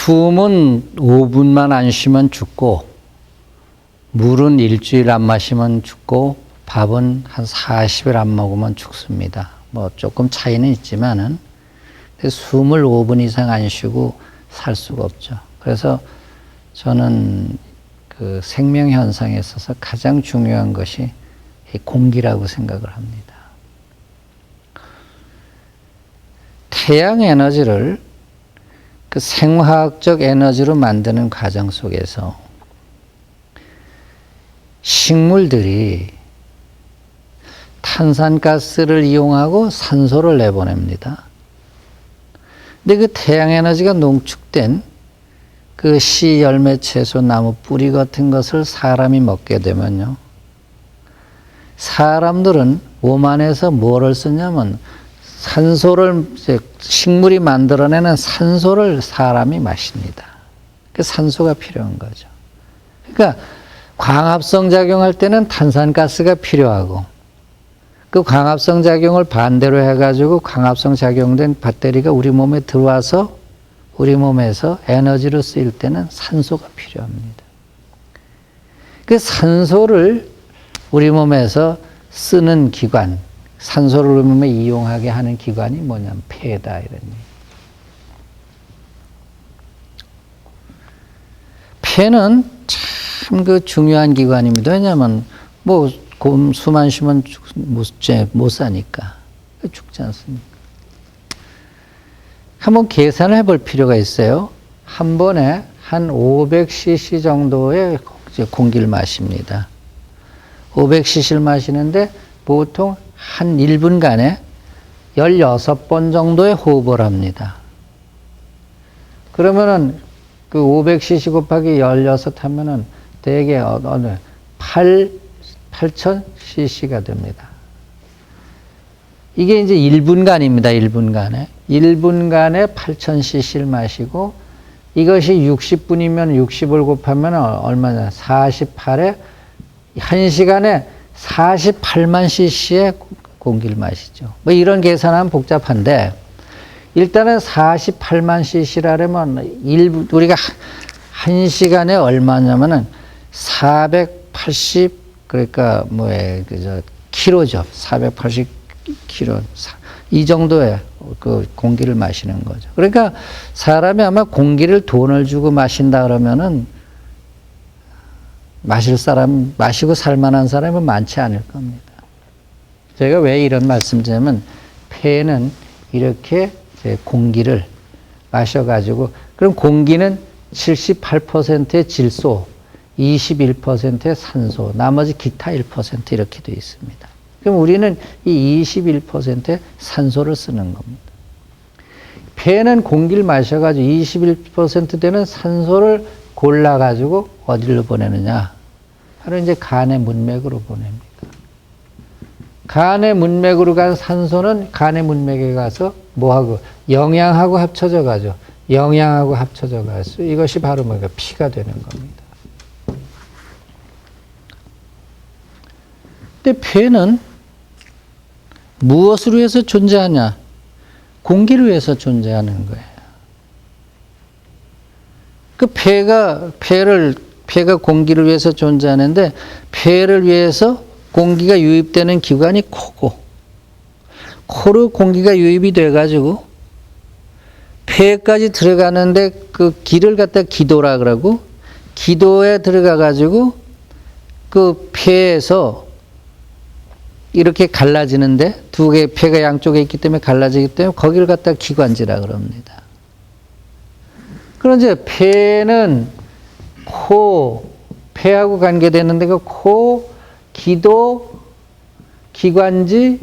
숨은 5분만 안 쉬면 죽고, 물은 일주일 안 마시면 죽고, 밥은 한 40일 안 먹으면 죽습니다. 뭐 조금 차이는 있지만은, 숨을 5분 이상 안 쉬고 살 수가 없죠. 그래서 저는 그 생명 현상에 있어서 가장 중요한 것이 이 공기라고 생각을 합니다. 태양 에너지를 그 생화학적 에너지로 만드는 과정 속에서 식물들이 탄산가스를 이용하고 산소를 내보냅니다. 근데 그 태양 에너지가 농축된 그 씨, 열매, 채소, 나무, 뿌리 같은 것을 사람이 먹게 되면요. 사람들은 몸 안에서 뭐를 쓰냐면 산소를, 식물이 만들어내는 산소를 사람이 마십니다. 그 산소가 필요한 거죠. 그러니까 광합성 작용할 때는 탄산가스가 필요하고, 그 광합성 작용을 반대로 해가지고 광합성 작용된 배터리가 우리 몸에 들어와서 우리 몸에서 에너지로 쓰일 때는 산소가 필요합니다. 그 산소를 우리 몸에서 쓰는 기관, 산소를 우리 몸에 이용하게 하는 기관이 뭐냐면 폐다, 이런 얘기. 폐는 참 그 중요한 기관입니다. 왜냐하면 뭐 숨 안 쉬면 못 사니까. 죽지 않습니까? 한번 계산을 해볼 필요가 있어요. 한 번에 한 500cc 정도의 공기를 마십니다. 500cc를 마시는데 보통 한 1분간에 16번 정도의 호흡을 합니다. 그러면은 그 500cc 곱하기 16 하면은 대개 어느 8000cc가 됩니다. 이게 이제 1분간입니다. 1분간에. 1분간에 8000cc를 마시고, 이것이 60분이면 60을 곱하면 얼마냐? 48에 1시간에 48만 cc의 공기를 마시죠. 뭐 이런 계산하면 복잡한데, 일단은 48만 cc라면 우리가 1시간에 얼마냐면은 480, 그러니까 킬로죠. 480 킬로. 이 정도의 그 공기를 마시는 거죠. 그러니까 사람이 아마 공기를 돈을 주고 마신다 그러면은 마시고 살만한 사람은 많지 않을 겁니다. 제가 왜 이런 말씀 드리냐면, 폐는 이렇게 공기를 마셔가지고, 그럼 공기는 78%의 질소, 21%의 산소, 나머지 기타 1% 이렇게 되어 있습니다. 그럼 우리는 이 21%의 산소를 쓰는 겁니다. 폐는 공기를 마셔가지고 21% 되는 산소를 골라가지고 어디로 보내느냐? 바로 이제 간의 문맥으로 보냅니다. 간의 문맥으로 간 산소는 간의 문맥에 가서 뭐하고? 영양하고 합쳐져 가죠. 영양하고 합쳐져 가서 이것이 바로 뭐가 피가 되는 겁니다. 근데 폐는 무엇을 위해서 존재하냐? 공기를 위해서 존재하는 거예요. 그 폐가 공기를 위해서 존재하는데, 폐를 위해서 공기가 유입되는 기관이 코고, 코로 공기가 유입이 돼가지고 폐까지 들어가는데 그 길을 갖다 기도라 그러고, 기도에 들어가가지고 그 폐에서 이렇게 갈라지는데, 두 개의 폐가 양쪽에 있기 때문에 갈라지기 때문에 거기를 갖다 기관지라 그럽니다. 그런데 폐는 폐하고 관계되는 데가 코, 기도, 기관지,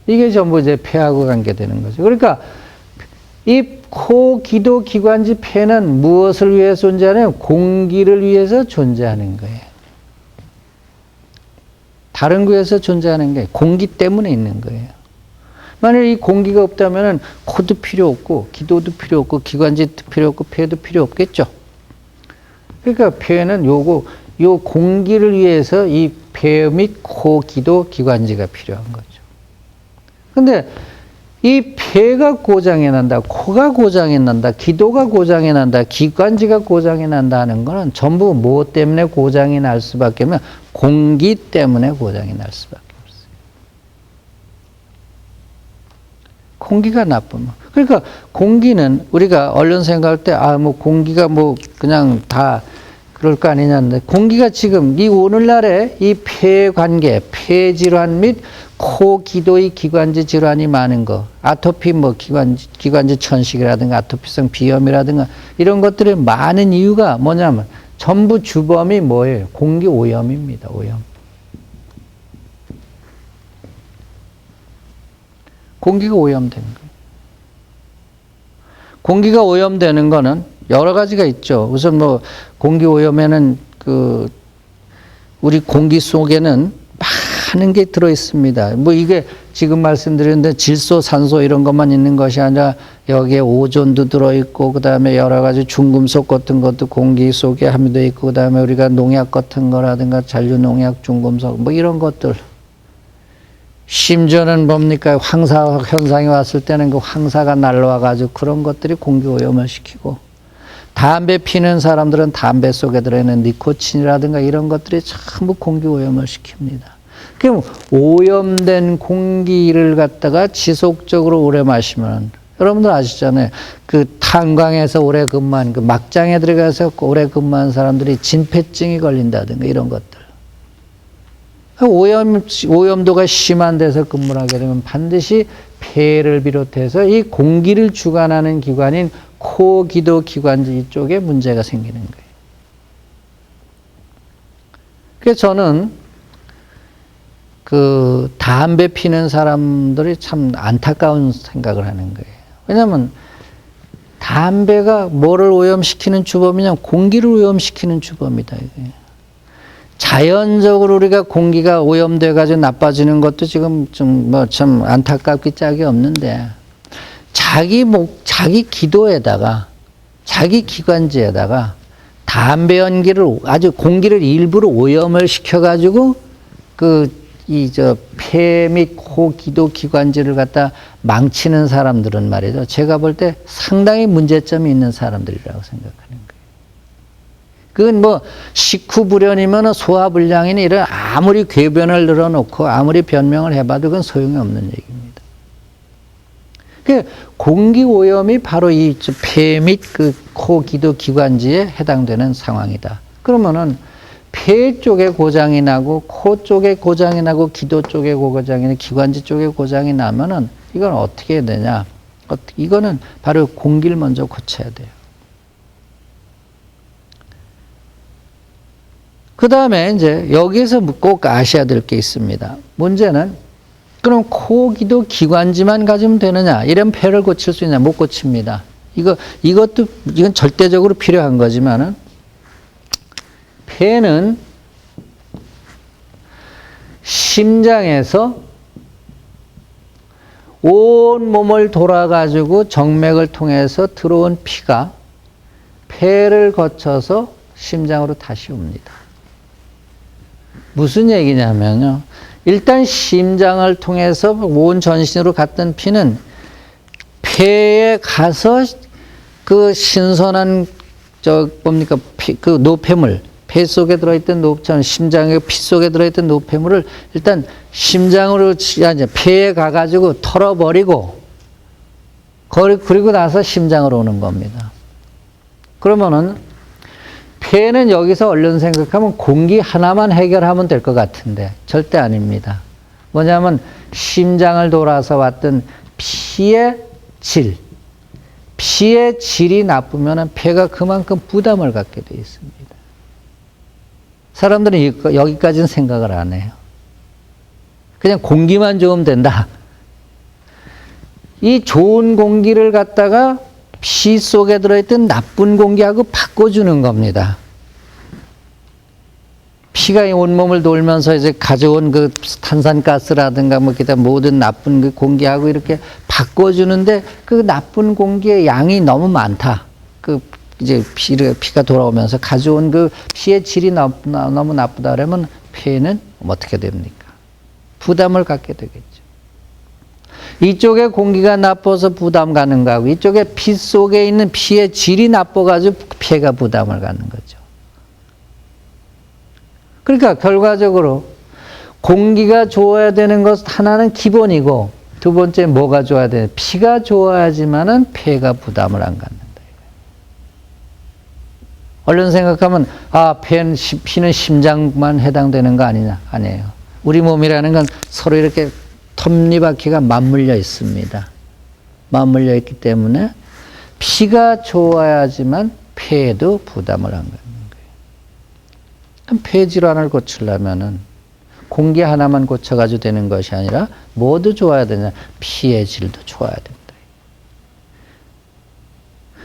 이게 전부 이제 폐하고 관계되는 거죠. 그러니까 이 코, 기도, 기관지, 폐는 무엇을 위해서 존재하냐면 공기를 위해서 존재하는 거예요. 다른 거에서 존재하는 게 공기 때문에 있는 거예요. 만약 이 공기가 없다면 코도 필요 없고, 기도도 필요 없고, 기관지도 필요 없고, 폐도 필요 없겠죠. 그러니까 폐는 요 공기를 위해서 이 폐 및 코, 기도, 기관지가 필요한 거죠. 근데 이 폐가 고장이 난다, 코가 고장이 난다, 기도가 고장이 난다, 기관지가 고장이 난다 하는 거는 전부 뭐 때문에 고장이 날 수밖에 없냐? 공기 때문에 고장이 날 수밖에 없어요. 공기가 나쁘면. 그러니까 공기는 우리가 얼른 생각할 때, 뭐 공기가 뭐 그냥 다 그럴 거 아니냐는데, 공기가 지금 이 오늘날에 이 폐 관계, 폐 질환 및 코, 기도의 기관지 질환이 많은 거, 아토피 뭐 기관지 천식이라든가 아토피성 비염이라든가 이런 것들이 많은 이유가 뭐냐면 전부 주범이 뭐예요? 공기 오염입니다. 오염. 공기가 오염된 거예요. 공기가 오염되는 거는 여러 가지가 있죠. 우선 뭐 공기 오염에는 우리 공기 속에는 많은 게 들어 있습니다. 뭐 이게 지금 말씀드렸는데 질소, 산소 이런 것만 있는 것이 아니라 여기에 오존도 들어 있고, 그다음에 여러 가지 중금속 같은 것도 공기 속에 함유되어 있고, 그다음에 우리가 농약 같은 거라든가 잔류 농약, 중금속 뭐 이런 것들. 심지어는 뭡니까? 황사 현상이 왔을 때는 그 황사가 날라와 가지고 그런 것들이 공기 오염을 시키고, 담배 피는 사람들은 담배 속에 들어있는 니코틴이라든가 이런 것들이 전부 공기 오염을 시킵니다. 그럼 오염된 공기를 갖다가 지속적으로 오래 마시면, 여러분들 아시잖아요. 그 탄광에서 오래 근무한, 그 막장에 들어가서 오래 근무한 사람들이 진폐증이 걸린다든가 이런 것들. 오염도가 심한 데서 근무를 하게 되면 반드시 폐를 비롯해서 이 공기를 주관하는 기관인 코, 기도, 기관지 이쪽에 문제가 생기는 거예요. 그래서 저는 담배 피는 사람들이 참 안타까운 생각을 하는 거예요. 왜냐하면 담배가 뭐를 오염시키는 주범이냐? 공기를 오염시키는 주범이다. 이게. 자연적으로 우리가 공기가 오염돼 가지고 나빠지는 것도 지금 좀 뭐 참 안타깝기 짝이 없는데, 자기 기도에다가 자기 기관지에다가 담배 연기를 아주 공기를 일부러 오염을 시켜가지고 폐 및 코, 기도, 기관지를 갖다 망치는 사람들은 말이죠. 제가 볼 때 상당히 문제점이 있는 사람들이라고 생각하는 거예요. 그건 뭐 식후불연이면 소화불량이니 이런 아무리 궤변을 늘어놓고 아무리 변명을 해봐도 그건 소용이 없는 얘기입니다. 그 공기 오염이 바로 이 폐 및 코, 기도, 기관지에 해당되는 상황이다. 그러면은 폐 쪽에 고장이 나고, 코 쪽에 고장이 나고, 기도 쪽에 고장이 나고, 기관지 쪽에 고장이 나면은 이건 어떻게 해야 되냐? 이거는 바로 공기를 먼저 고쳐야 돼요. 그 다음에 이제 여기에서 꼭 아셔야 될 게 있습니다. 문제는 그럼 코, 기도, 기관지만 가지면 되느냐? 이런 폐를 고칠 수 있냐? 못 고칩니다. 이건 절대적으로 필요한 거지만은, 폐는 심장에서 온 몸을 돌아가지고 정맥을 통해서 들어온 피가 폐를 거쳐서 심장으로 다시 옵니다. 무슨 얘기냐면요. 일단 심장을 통해서 온 전신으로 갔던 피는 폐에 가서 그 신선한 노폐물, 폐 속에 들어있던 심장의 피 속에 들어있던 노폐물을 일단 심장으로, 폐에 가가지고 털어버리고, 그리고 나서 심장으로 오는 겁니다. 그러면은, 폐는 여기서 얼른 생각하면 공기 하나만 해결하면 될 것 같은데, 절대 아닙니다. 뭐냐면, 심장을 돌아서 왔던 피의 질이 나쁘면 폐가 그만큼 부담을 갖게 되어 있습니다. 사람들은 여기까지는 생각을 안 해요. 그냥 공기만 좋으면 된다. 이 좋은 공기를 갖다가 피 속에 들어있던 나쁜 공기하고 바꿔주는 겁니다. 피가 온몸을 돌면서 이제 가져온 그 탄산가스라든가 뭐 기타 모든 나쁜 그 공기하고 이렇게 바꿔주는데, 그 나쁜 공기의 양이 너무 많다. 이제 피가 돌아오면서 가져온 그 피의 질이 너무 나쁘다 그러면 폐는 어떻게 됩니까? 부담을 갖게 되겠죠. 이쪽에 공기가 나빠서 부담 가는 거하고 이쪽에 피 속에 있는 피의 질이 나빠가지고 폐가 부담을 갖는 거죠. 그러니까 결과적으로 공기가 좋아야 되는 것 하나는 기본이고 두 번째 뭐가 좋아야 되냐? 피가 좋아야지만은 폐가 부담을 안 갖는다. 얼른 생각하면 피는 심장만 해당되는 거 아니냐? 아니에요. 우리 몸이라는 건 서로 이렇게 톱니바퀴가 맞물려 있습니다. 맞물려 있기 때문에 피가 좋아야지만 폐에도 부담을 안 갖는 거예요. 그럼 폐 질환을 고치려면은 공기 하나만 고쳐가지고 되는 것이 아니라 뭐도 좋아야 되냐? 피의 질도 좋아야 된다.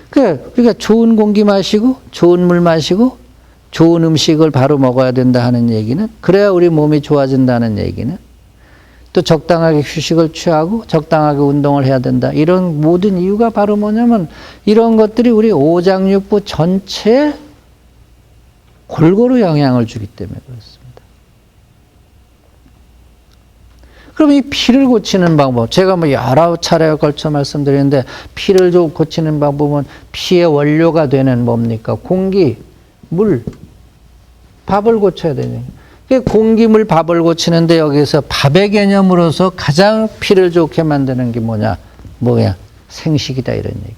그러니까 좋은 공기 마시고 좋은 물 마시고 좋은 음식을 바로 먹어야 된다 하는 얘기는, 그래야 우리 몸이 좋아진다는 얘기는, 또 적당하게 휴식을 취하고 적당하게 운동을 해야 된다. 이런 모든 이유가 바로 뭐냐면 이런 것들이 우리 오장육부 전체에 골고루 영향을 주기 때문에 그렇습니다. 그럼 이 피를 고치는 방법, 제가 뭐 여러 차례에 걸쳐 말씀드리는데 피를 좀 고치는 방법은 피의 원료가 되는 뭡니까? 공기, 물, 밥을 고쳐야 되죠. 공기, 물, 밥을 고치는데 여기서 밥의 개념으로서 가장 피를 좋게 만드는 게 뭐냐? 생식이다 이런 얘기죠.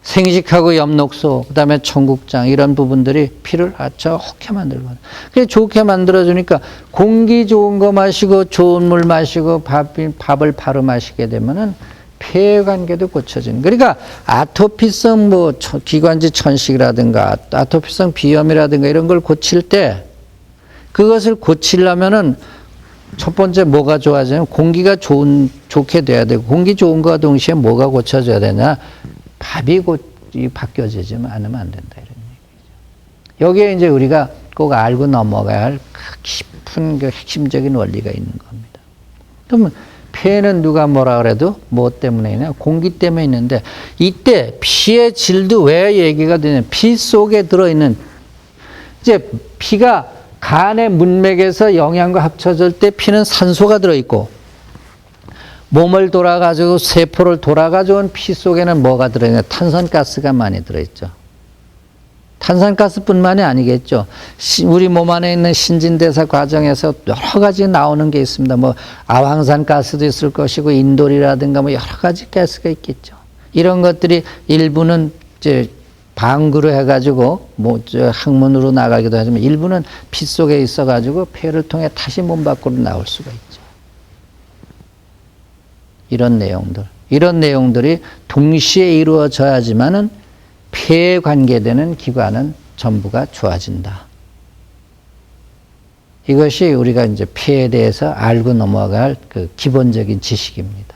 생식하고 엽록소, 그 다음에 청국장 이런 부분들이 피를 아주 좋게 만들거든요. 그래서 좋게 만들어주니까 공기 좋은 거 마시고 좋은 물 마시고 밥을 바로 마시게 되면은 폐 관계도 고쳐지는. 그러니까 아토피성 기관지 천식이라든가 아토피성 비염이라든가 이런 걸 고칠 때 그것을 고치려면은 첫 번째 뭐가 좋아지냐면 공기가 좋게 돼야 되고, 공기 좋은 거와 동시에 뭐가 고쳐져야 되냐? 밥이 바뀌어지지만 않으면 안 된다 이런 얘기죠. 여기에 이제 우리가 꼭 알고 넘어가야 할 깊은 핵심적인 원리가 있는 겁니다. 그러면 폐는 누가 뭐라 그래도 뭐 때문에 있냐? 공기 때문에 있는데, 이때 피의 질도 왜 얘기가 되냐? 피 속에 들어있는, 이제 피가 간의 문맥에서 영양과 합쳐질 때 피는 산소가 들어있고, 몸을 돌아가지고 세포를 돌아가져온 피 속에는 뭐가 들어있냐? 탄산가스가 많이 들어있죠. 탄산가스뿐만이 아니겠죠. 우리 몸 안에 있는 신진대사 과정에서 여러 가지 나오는 게 있습니다. 아황산가스도 있을 것이고 인돌이라든가 여러 가지 가스가 있겠죠. 이런 것들이 일부는 이제 방구로 해가지고 항문으로 나가기도 하지만 일부는 피 속에 있어가지고 폐를 통해 다시 몸 밖으로 나올 수가 있죠. 이런 내용들이 동시에 이루어져야지만은 폐에 관계되는 기관은 전부가 좋아진다. 이것이 우리가 이제 폐에 대해서 알고 넘어갈 그 기본적인 지식입니다.